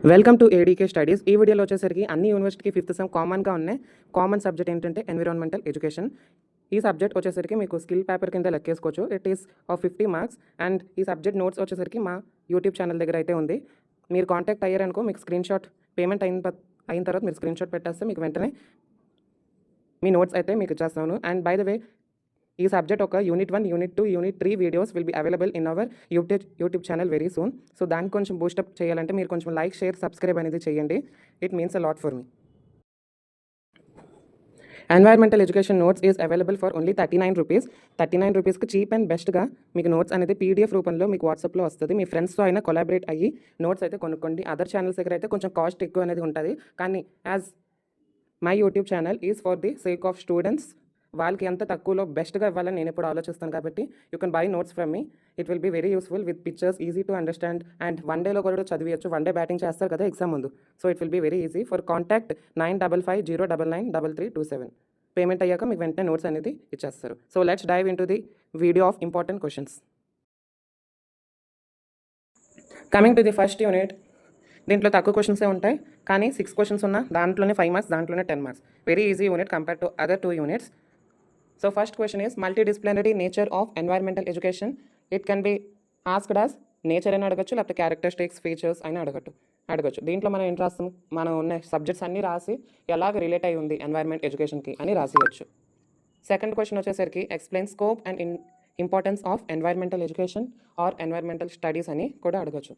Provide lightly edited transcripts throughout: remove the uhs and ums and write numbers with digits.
Welcome to ADK studies. ఈ వీడియోలో వచ్చేసరికి అన్ని యూనివర్సిటీకి 5th సెమ్ కామన్గా ఉన్నాయి. కామన్ సబ్జెక్ట్ ఏంటంటే ఎన్విరాన్మెంటల్ ఎడ్యుకేషన్. ఈ సబ్జెక్ట్ వచ్చేసరికి మీకు స్కిల్ పేపర్ కింద లెక్కేసుకోవచ్చు. It is of 50 marks. And ఈ సబ్జెక్ట్ నోట్స్ వచ్చేసరికి మా యూట్యూబ్ ఛానల్ దగ్గర అయితే ఉంది. మీరు కాంటాక్ట్ అయ్యారనుకో మీకు స్క్రీన్ షాట్ పేమెంట్ అయిన తర్వాత మీరు స్క్రీన్ షాట్ పెట్టేస్తే మీకు వెంటనే మీ నోట్స్ అయితే మీకు ఇచ్చేస్తాను. అండ్ బై ద వే ఈ సబ్జెక్ట్ ఒక unit 1, unit 2, unit 3 videos will be available in our YouTube channel very soon. So దానికి కొంచెం బూస్టప్ చేయాలంటే మీరు కొంచెం లైక్, షేర్, సబ్స్క్రైబ్ అనేది చేయండి. It means a lot for me. Environmental education notes is available for only 39 rupees. 39 రూపీస్కి cheap and బెస్ట్గా మీకు నోట్స్ అనేది పీడిఎఫ్ రూపంలో మీకు వాట్సాప్లో వస్తుంది. మీ ఫ్రెండ్స్తో అయినా కొలాబరేట్ అయ్యి నోట్స్ అయితే కొనుక్కోండి. అదర్ ఛానల్స్ దగ్గర అయితే కొంచెం కాస్ట్ ఎక్కువ అనేది ఉంటుంది. కానీ as my YouTube channel is for the sake of students, వాళ్ళకి ఎంత తక్కువలో బెస్ట్గా ఇవ్వాలని నేను ఎప్పుడు ఆలోచిస్తాను. కాబట్టి you can buy notes from me. It will be very useful with pictures, easy to understand. And one డేలో కూడా చదివేయచ్చు. వన్ డే బ్యాటింగ్ చేస్తారు కదా ఎగ్జామ్ ముందు. So it will be very easy. For contact 9550999327. Payment అయ్యాక మీకు వెంటనే notes అనేది ఇచ్చేస్తారు. So let's dive into the video of important questions. Coming to the first unit. దీంట్లో తక్కువ క్వశ్చన్సే ఉంటాయి, కానీ 6 క్వశ్చన్స్ ఉన్న దాంట్లోనే 5 మార్క్స్, దాంట్లోనే 10 marks. Very easy unit compare to other 2 units. So first question is multidisciplinary nature of environmental education. It can be asked as nature అని అడగచ్చు, లేకపోతే క్యారెక్టరిస్టిక్స్, ఫీచర్స్ అని అడగచ్చు. దీంట్లో మనం ఏం రాస్తాం, మనం ఉన్న సబ్జెక్ట్స్ అన్నీ రాసి ఎలాగ రిలేట్ అయి ఉంది ఎన్వైర్న్మెంట్ ఎడ్యుకేషన్కి అని రాసియచ్చు. సెకండ్ క్వశ్చన్ వచ్చేసరికి explain scope and importance of environmental education or environmental studies అని కూడా అడగచ్చు.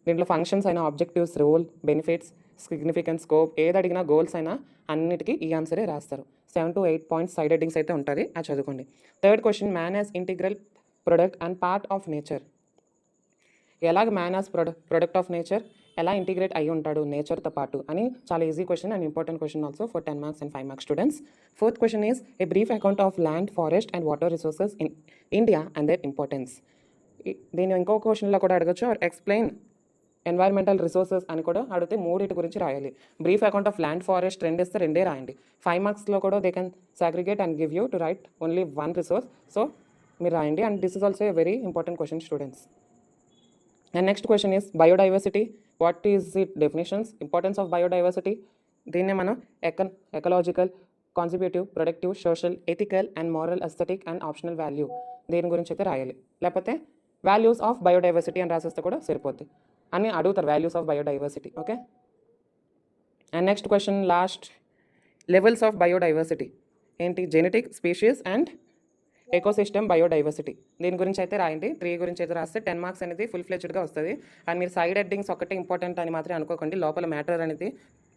దీంట్లో ఫంక్షన్స్ అయినా, objectives, role, benefits, significance, scope, ఏది అడిగినా, గోల్స్ అయినా అన్నిటికీ ఈ ఆన్సరే రాస్తారు. 7 to 8 పాయింట్స్ సైడ్ హెడ్డింగ్స్ అయితే ఉంటుంది, అది చదువుకోండి. Third question man as integral product and part of nature. ఎలాగ man as product of nature, ఎలా ఇంటిగ్రేట్ అయ్యి ఉంటాడు నేచర్తో పాటు అని చాలా easy question and important question also for 10 marks and 5 marks students. Fourth question is a brief account of land, forest and water resources in India and their importance. దీన్ని ఇంకో క్వశ్చన్లో కూడా అడగచ్చు. ఆర్ ఎక్స్ప్లెయిన్ ఎన్వైర్మెంటల్ రిసోర్సెస్ అని కూడా అడిగితే మూడింటి గురించి రాయాలి. Brief account of land, forest రెండు ఇస్తే రెండే రాయండి. 5 మార్క్స్లో కూడా they can segregate and give you to write only 1 resource. So మీరు రాయండి. And this is also a very important question students. And next question is biodiversity. What is it definitions, importance of biodiversity. దీన్నే మనం ecological, contributive, productive, social, ethical and moral, aesthetic and optional value దీని గురించి అయితే రాయాలి. లేకపోతే values of biodiversity అని రాసేస్తే కూడా సరిపోద్ది. అని అడుగుతారు values of biodiversity. Okay. And next question last, levels of biodiversity ఏంటి, genetic, species and ecosystem biodiversity. దీని గురించి అయితే రాయండి. 3 గురించి అయితే రాస్తే 10 మార్క్స్ అనేది ఫుల్ ఫ్లెడ్జ్డ్గా వస్తుంది. అండ్ మీరు సైడ్ హెడ్డింగ్స్ ఒకటే ఇంపార్టెంట్ అని మాత్రం అనుకోకండి. లోపల మ్యాటర్ అనేది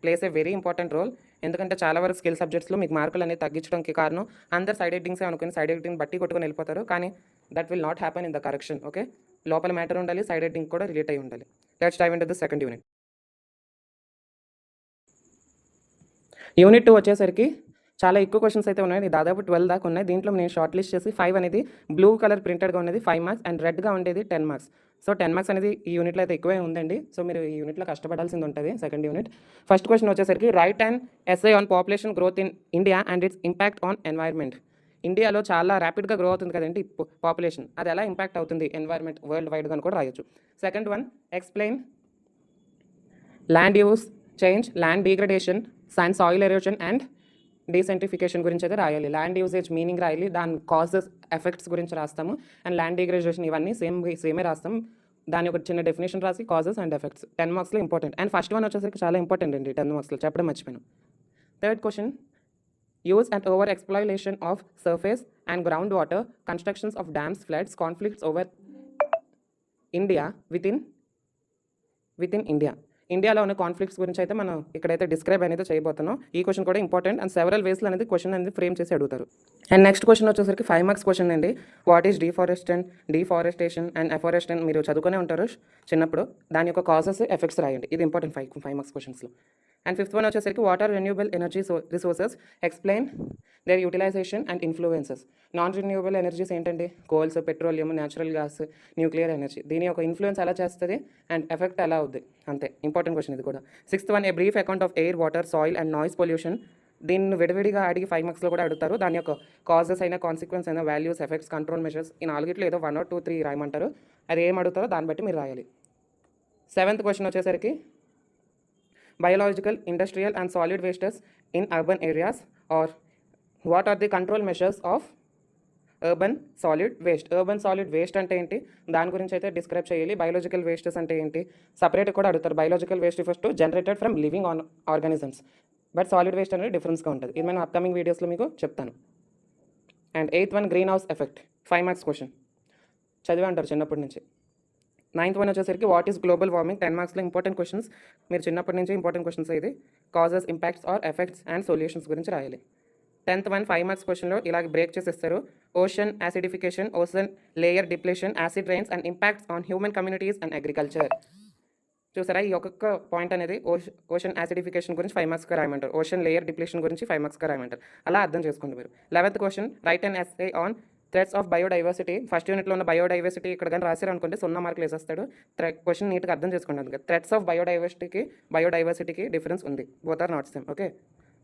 plays a very important role. ఎందుకంటే చాలా వరకు స్కిల్ సబ్జెక్ట్స్లో మీకు మార్కులు అనేది తగ్గించడానికి కారణం అందరు సైడ్ హెడ్డింగ్సే అనుకుని సైడ్ హెడ్డింగ్ బట్టి కొట్టుకొని వెళ్ళిపోతారు. కానీ that will not happen in the correction. Okay, లోపల మ్యాటర్ ఉండాలి, సైడ్ హెడ్డింగ్ కూడా రిలేట్ అయి ఉండాలి. Let's dive into the second unit. Unit 2 వచ్చేసరికి చాలా ఎక్కువ క్వశ్చన్స్ అయితే ఉన్నాయి. దాదాపు 12 దాకా ఉన్నాయి. దీంట్లో నేను షార్ట్ లిస్ట్ చేసి 5 అనేది బ్లూ కలర్ ప్రింటెడ్గా ఉన్నది 5 మార్క్స్ అండ్ రెడ్గా ఉండేది 10 మార్క్స్. సో 10 మార్క్స్ అనేది ఈ యూనిట్లో అయితే ఎక్కువే ఉందండి. సో మీరు ఈ యూనిట్లో కష్టపడాల్సింది ఉంటుంది. సెకండ్ యూనిట్ ఫస్ట్ క్వశ్చన్ వచ్చేసరికి write and essay on population growth in India and its impact on environment. ఇండియాలో చాలా ర్యాపిడ్గా గ్రో అవుతుంది కదండి పాపులేషన్, అది ఎలా ఇంపాక్ట్ అవుతుంది ఎన్వైర్న్మెంట్ వరల్డ్ వైడ్గా అని కూడా రాయొచ్చు. Second one, explain land use change, land degradation, soil erosion and desertification గురించి అయితే రాయాలి. ల్యాండ్ యూసేజ్ మీనింగ్ రాయాలి, దాని కాజెస్, ఎఫెక్ట్స్ గురించి రాస్తాము. అండ్ ల్యాండ్ డిగ్రేడేషన్ ఇవన్నీ సేమే రాస్తాం. దాని ఒక చిన్న డెఫినేషన్ రాసి కాజెస్ అండ్ ఎఫెక్ట్స్ 10 మార్క్స్లో ఇంపార్టెంట్. అండ్ ఫస్ట్ వన్ వచ్చేసరికి చాలా ఇంపార్టెంట్ అండి 10 మార్క్స్లో, చెప్పడం మర్చిపోయాను. Third question, use and over exploitation of surface and groundwater, constructions of dams, floods, conflicts over India within India. ఇండియాలో ఉన్న కాన్ఫ్లిక్ట్స్ గురించి అయితే మనం ఇక్కడైతే డిస్క్రైబ్ అనేది చేయబోతున్నాం. ఈ క్వశ్చన్ కూడా ఇంపార్టెంట్ అండ్ సెవరల్ వేస్లో అనేది క్వశ్చన్ అనేది ఫ్రేమ్ చేసి అడుగుతారు. అండ్ నెక్స్ట్ క్వశ్చన్ వచ్చేసరికి 5 మార్క్స్ క్వశ్చన్ అండి. What is deforestation and afforestation మీరు చదువుకునే ఉంటారు చిన్నప్పుడు. దాని యొక్క కాజెస్, ఎఫెక్ట్స్ రాయండి. ఇది ఇంపార్టెంట్ 5 మార్క్స్ క్వశ్చన్స్లో. అండ్ ఫిఫ్త్ వన్ వచ్చేసరికి water renewable energy resources, explain their utilization and influences. Non renewable energies ఏంటండి, coals, petroleum, natural gas, nuclear energy. దీని యొక్క ఇన్ఫ్లుయెన్స్ ఎలా చేస్తుంది అండ్ ఎఫెక్ట్ ఎలా అవుద్ది, అంతే ఇంపార్టెంట్ క్వశ్చన్ ఇది కూడా. Sixth one, A brief account of air, water, soil and noise pollution. దీన్ని విడివిడిగా అడిగి 5 మార్క్స్లో కూడా అడుగుతారు. దాని యొక్క కాజెస్ అయినా, కాన్సిక్వెన్స్ అయినా, వాల్యూస్, ఎఫెక్ట్స్, కంట్రోల్ మెజర్స్, ఈ 4 ఏదో 1 or 2, 3 రాయమంటారు. అది ఏం అడుగుతారో దాన్ని బట్టి మీరు రాయాలి. సెవెంత్ క్వశ్చన్ వచ్చేసరికి biological, industrial and solid wastes in urban areas, or what are the control measures of urban solid waste అంటే ఏంటి, దాని గురించి అయితే డిస్క్రైబ్ చేయాలి. బయోలాజికల్ వేస్టెస్ అంటే ఏంటి సపరేట్ కూడా అడుగుతారు. Biological waste first generated from living organisms, but solid waste అనేది డిఫరెన్స్గా ఉంటుంది. ఇది నేను అప్కమింగ్ వీడియోస్లో మీకు చెప్తాను. And 8th one green house effect, 5 marks question చదివే అంటారు చిన్నప్పటి నుంచి. 9th వన్ వచ్చేసరికి వాట్ ఈస్ గ్లోబల్ వార్మింగ్, 10 మార్క్స్లో ఇంపార్టెంట్ క్వశ్చన్స్, మీరు చిన్నప్పటి నుంచి ఇంపార్టెంట్ క్వశ్చన్స్ ఇది. Causes, impacts or effects and solutions గురించి రాయాలి. 10th వన్ 5 మార్క్స్ క్వశ్చన్లో ఇలాగ బ్రేక్ చేసేస్తారు. Ocean acidification, ocean layer depletion, acid rains and impacts on human communities and agriculture. చూసారా, ఈ ఒక్కొక్క పాయింట్ అనేది ఓషన్ యాసిడిఫికేషన్ గురించి 5 మార్క్స్గా రాయమంటారు, ఓషన్ లేయర్ డిప్లేషన్ గురించి 5 మార్క్స్గా రాయమంటారు. అలా అర్థం చేసుకోండి మీరు. 11th question write and essay on threats of biodiversity. First యూనిట్లో ఉన్న బయోడైవర్సిటీ ఇక్కడ కానీ రాశారు అనుకుంటే 0 మార్కులు వేసేస్తాడు. క్వశ్చన్ నీట్గా అర్థం చేసుకోండి. అందుకే థ్రెట్స్ ఆఫ్ బయోడైవర్సిటీకి డిఫరెన్స్ ఉంది, both are not same. Okay.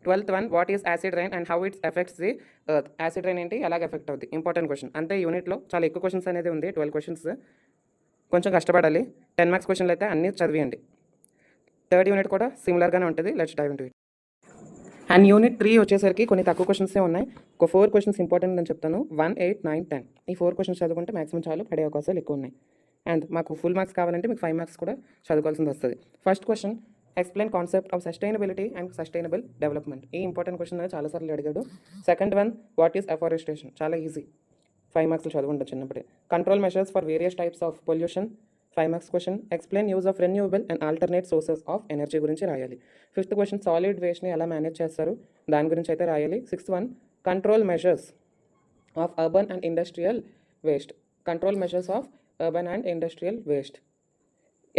12th one what is acid rain and how its effects the earth. Acid rain ఏంటి, ఎలాగ ఎఫెక్ట్ అవుతుంది, ఇంపార్టెంట్ క్వశ్చన్. అంతే యూనిట్లో చాలా ఎక్కువ క్వశ్చన్స్ అనేది ఉంది, 12 క్వశ్చన్స్. కొంచెం కష్టపడాలి. 10 మార్క్స్ క్వశ్చన్లు అయితే అన్నీ చదివేయండి. 3rd యూనిట్ కూడా సిమిలర్గానే ఉంటుంది. Let's dive into it. And unit 3 వచ్చేసరికి కొన్ని తక్కువ క్వశ్చన్సే ఉన్నాయి. ఒక 4 క్వశ్చన్స్ ఇంపార్టెంట్ అని చెప్తాను. 1, 8, 9, 10 ఈ 4 క్వశ్చన్స్ చదువుకుంటే మాక్సిమం చాలు, పడే అవకాశాలు ఎక్కువ ఉన్నాయి. అండ్ మాకు ఫుల్ మార్క్స్ కావాలంటే మీకు 5 మార్క్స్ కూడా చదువుకోవాల్సింది వస్తుంది. First question explain concept of sustainability and sustainable development. ఈ ఇంపార్టెంట్ క్వశ్చన్ అనేది చాలాసార్లు అడిగాడు. 2nd one what is afforestation, చాలా ఈజీ, 5 మార్క్స్లో చదువుకుంటాం చిన్నప్పుడే. Control measures for various types of pollution, 5 marks question. Explain use of renewable and alternate sources of energy గురించి రాయాలి. 5th question solid వేస్ట్ని ఎలా మేనేజ్ చేస్తారు దాని గురించి అయితే రాయాలి. 6th one control measures of urban and industrial waste. Control measures of urban and industrial waste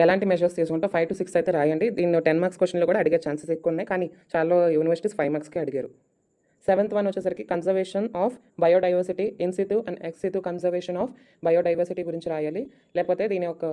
ఎలాంటి measures తీసుకుంటే 5 to 6 అయితే రాయండి. దీన్ని 10 మార్క్స్ క్వశ్చన్లో కూడా అడిగే ఛాన్సెస్ ఎక్కువ ఉన్నాయి, కానీ చాలా యూనివర్సిటీస్ 5 మార్క్స్కే అడిగారు. 7th వన్ వచ్చేసరికి conservation of biodiversity, in situ and ex situ conservation of biodiversity గురించి రాయాలి. లేకపోతే దీని ఒక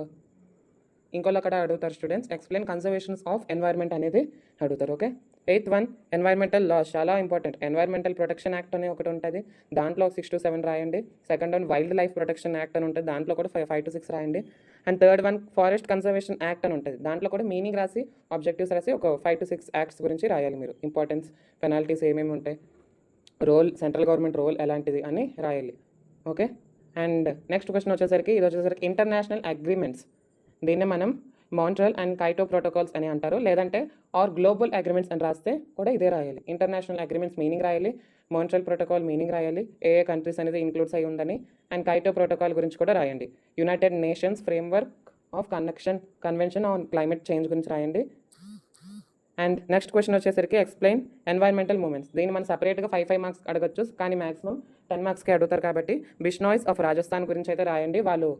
ఇంకోలో కూడా అడుగుతారు students, explain conservations of environment అనేది అడుగుతారు. Okay. 8th one environmental laws, చాలా ఇంపార్టెంట్. ఎన్వైర్మెంటల్ ప్రొటెక్షన్ యాక్ట్ అనే ఒకటి ఉంటుంది, దాంట్లో 6 to 7 రాయండి. 2nd one wild life protection act అని ఉంటుంది, దాంట్లో కూడా 5 to 6 రాయండి. And 3rd one forest conservation act అని ఉంటుంది, దాంట్లో కూడా మీనింగ్ రాసి ఆబ్జెక్టివ్స్ రాసి ఒక 5 to 6 యాక్ట్స్ గురించి రాయాలి మీరు. ఇంపార్టెన్స్, పెనాల్టీస్ ఏమేమి ఉంటాయి, రోల్, సెంట్రల్ గవర్నమెంట్ రోల్ ఎలాంటిది అని రాయాలి. ఓకే. అండ్ నెక్స్ట్ క్వశ్చన్ వచ్చేసరికి ఇది వచ్చేసరికి ఇంటర్నేషనల్ అగ్రిమెంట్స్, దీన్నే మనం మాంట్రియల్ అండ్ కైటో ప్రోటోకాల్స్ అని అంటారు, లేదంటే ఆర్ గ్లోబల్ అగ్రిమెంట్స్ అని రాస్తే కూడా ఇదే రాయాలి. ఇంటర్నేషనల్ అగ్రిమెంట్స్ మీనింగ్ రాయాలి, మాంట్రియల్ ప్రోటోకాల్ మీనింగ్ రాయాలి, ఏ కంట్రీస్ అనేది ఇంక్లూడ్స్ అయి ఉందని, అండ్ కైటో ప్రోటోకాల్ గురించి కూడా రాయండి. United nations framework of convention on climate change గురించి రాయండి. అండ్ నెక్స్ట్ క్వశ్చన్ వచ్చేసరికి ఎక్స్ప్లెయిన్ ఎన్వైర్మెంటల్ మూమెంట్స్. దీన్ని మనం సపరేట్గా 5 మార్క్స్ అడగచ్చు, కానీ మాక్సిమం 10 మార్క్స్కి అడుగుతారు కాబట్టి బిష్నాయ్స్ ఆఫ్ రాజస్థాన్ గురించి అయితే రాయండి. వాళ్ళు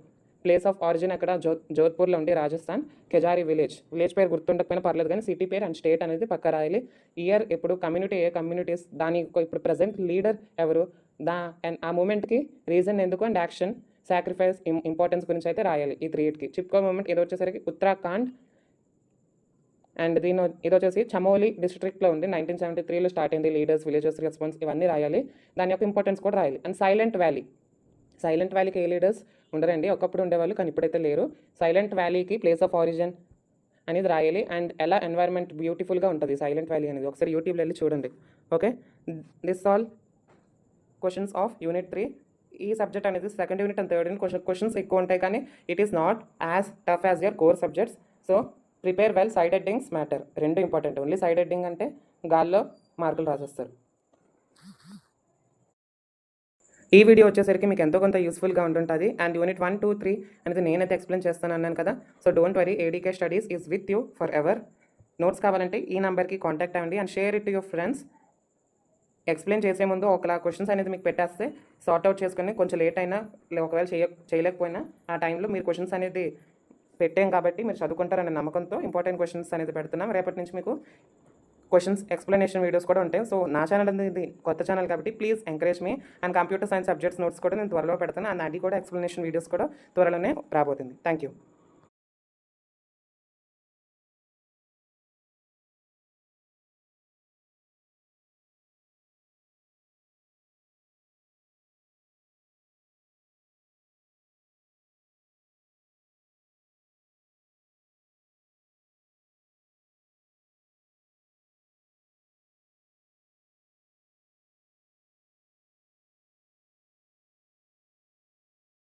ప్లేస్ ఆఫ్ ఆరిజిన్ అక్కడ జోధ్పూర్లో ఉండి రాజస్థాన్, కెజారి విలేజ్ పేరు గుర్తుండకపోయినా పర్లేదు, కానీ సిటీ పేరు అండ్ స్టేట్ అనేది పక్క రాయాలి. ఇయర్ ఎప్పుడు, కమ్యూనిటీ ఏ కమ్యూనిటీస్, దాని ఇప్పుడు ప్రజెంట్ లీడర్ ఎవరు, ఆ మూమెంట్కి రీజన్ ఎందుకు అండ్ యాక్షన్, సాక్రిఫైస్, ఇంపార్టెన్స్ గురించి అయితే రాయాలి. ఈ 3 చిప్కో మూమెంట్ ఇది వచ్చేసరికి ఉత్తరాఖండ్, అండ్ ఇది వచ్చేసి చమోలి డిస్ట్రిక్ట్లో ఉంది, 1973లో స్టార్ట్ అయింది. లీడర్స్, విలేజెస్ రెస్పాన్స్ ఇవన్నీ రాయాలి, దాని యొక్క ఇంపార్టెన్స్ కూడా రాయాలి. అండ్ సైలెంట్ వ్యాలీకి ఏ లీడర్స్ ఉండరండి, ఒకప్పుడు ఉండేవాళ్ళు కానీ ఇప్పుడైతే లేరు. సైలెంట్ వ్యాలీకి ప్లేస్ ఆఫ్ ఆరిజిన్ అనేది రాయాలి. అండ్ ఎలా ఎన్వైర్న్మెంట్ బ్యూటిఫుల్గా ఉంటుంది సైలెంట్ వ్యాలీ అనేది, ఒకసారి యూట్యూబ్లో వెళ్ళి చూడండి. Okay. This all questions of unit 3. ఈ సబ్జెక్ట్ అనేది 2nd unit and 3rd unit questions ఎక్కువ ఉంటాయి, కానీ it is not as tough as your core subjects. So prepare well, side headings matter, 2 important. Only side heading అంటే గాల్లో మార్కులు రాసేస్తారు. ఈ video వచ్చేసరికి మీకు ఎంతో కొంత యూస్ఫుల్గా ఉంటుంటుంది. అండ్ యూనిట్ 1, 2, 3 అనేది నేనైతే ఎక్స్ప్లెయిన్ చేస్తాను అన్నాను కదా. So don't worry, ADK studies is with you for ever. Notes కావాలంటే ఈ నెంబర్కి కాంటాక్ట్ అవ్వండి and share it to your friends. Explain చేసే ముందు ఒకలా క్వశ్చన్స్ అనేది మీకు పెట్టేస్తే సార్ట్అవుట్ చేసుకొని, కొంచెం లేట్ అయినా ఒకవేళ చేయలేకపోయినా ఆ టైంలో మీరు క్వశ్చన్స్ అనేది పెట్టాం కాబట్టి మీరు చదువుకుంటారనే నమ్మకంతో ఇంపార్టెంట్ క్వశ్చన్స్ అనేది పెడుతున్నాం. రేపటి నుంచి మీకు క్వశ్చన్స్ ఎక్స్ప్లెనేషన్ వీడియోస్ కూడా ఉంటాయి. సో నా ఛానల్ అనేది కొత్త ఛానల్ కాబట్టి please encourage me. And computer science subjects notes కూడా నేను త్వరలో పెడతాను, అండ్ అది కూడా ఎక్స్ప్లెనేషన్ వీడియోస్ కూడా త్వరలోనే రాబోతుంది. Thank you.